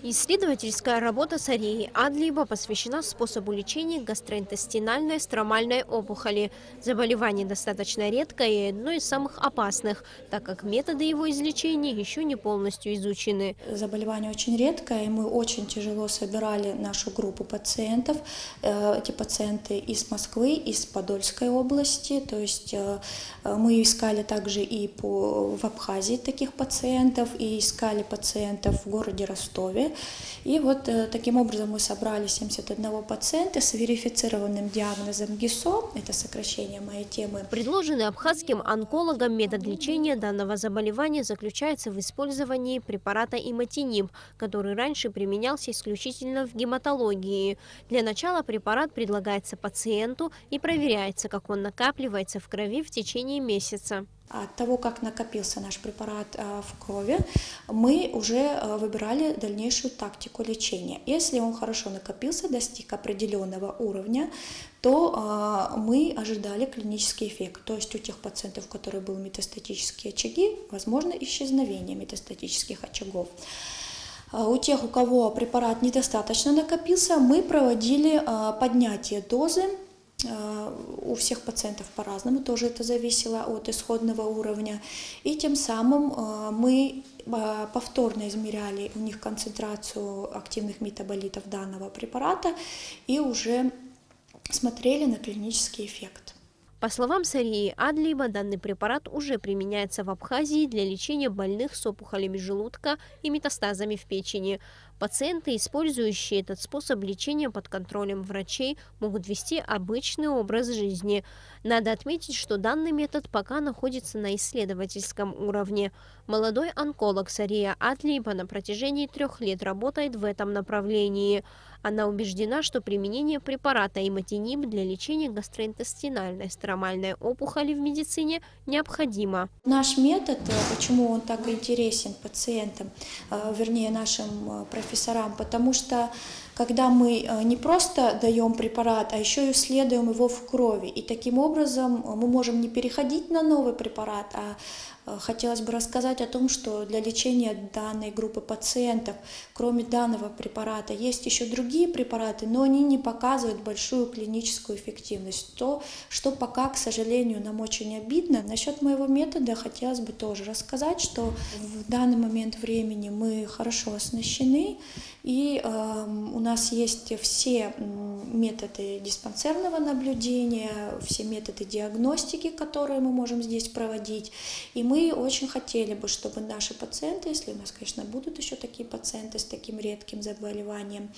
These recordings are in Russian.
Исследовательская работа Сарии Адлиба посвящена способу лечения гастроинтестинальной стромальной опухоли. Заболевание достаточно редкое и одно из самых опасных, так как методы его излечения еще не полностью изучены. Заболевание очень редкое, и мы очень тяжело собирали нашу группу пациентов. Эти пациенты из Москвы, из Подольской области, то есть мы искали также и в Абхазии таких пациентов, и искали пациентов в городе Ростове. И вот таким образом мы собрали 71 пациента с верифицированным диагнозом ГИСО, это сокращение моей темы. Предложенный абхазским онкологом метод лечения данного заболевания заключается в использовании препарата иматиниб, который раньше применялся исключительно в гематологии. Для начала препарат предлагается пациенту и проверяется, как он накапливается в крови в течение месяца. От того, как накопился наш препарат в крови, мы уже выбирали дальнейшую тактику лечения. Если он хорошо накопился, достиг определенного уровня, то мы ожидали клинический эффект. То есть у тех пациентов, у которых были метастатические очаги, возможно исчезновение метастатических очагов. У тех, у кого препарат недостаточно накопился, мы проводили поднятие дозы. У всех пациентов по-разному, тоже это зависело от исходного уровня. И тем самым мы повторно измеряли у них концентрацию активных метаболитов данного препарата и уже смотрели на клинический эффект. По словам Сарии Адлиба, данный препарат уже применяется в Абхазии для лечения больных с опухолями желудка и метастазами в печени. Пациенты, использующие этот способ лечения под контролем врачей, могут вести обычный образ жизни. Надо отметить, что данный метод пока находится на исследовательском уровне. Молодой онколог Сария Адлиба на протяжении 3 лет работает в этом направлении. Она убеждена, что применение препарата иматиниб для лечения гастроинтестинальной стромальной опухоли в медицине необходимо. Наш метод, почему он так интересен пациентам, вернее нашим профессорам, потому что когда мы не просто даем препарат, а еще и исследуем его в крови, и таким образом мы можем не переходить на новый препарат, а хотелось бы рассказать о том, что для лечения данной группы пациентов, кроме данного препарата, есть еще другие препараты, но они не показывают большую клиническую эффективность. То, что пока, к сожалению, нам очень обидно. Насчет моего метода хотелось бы тоже рассказать, что в данный момент времени мы хорошо оснащены, и у нас есть все методы диспансерного наблюдения, все методы диагностики, которые мы можем здесь проводить. И мы очень хотели бы, чтобы наши пациенты, если у нас, конечно, будут еще такие пациенты с таким редким заболеванием,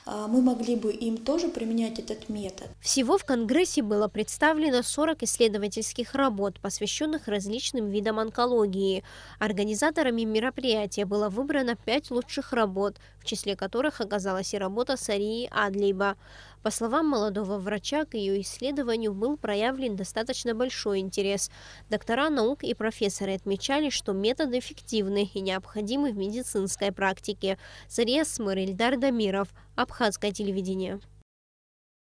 мы могли бы им тоже применять этот метод. Всего в Конгрессе было представлено 40 исследовательских работ, посвященных различным видам онкологии. Организаторами мероприятия было выбрано 5 лучших работ, в числе которых оказалась и работа Сарии Адлиба. По словам молодого врача, к ее исследованию был проявлен достаточно большой интерес. Доктора наук и профессоры отмечали, что метод эффективный и необходимый в медицинской практике. Зария Смыр, Ильдар Дамиров, Абхазское телевидение.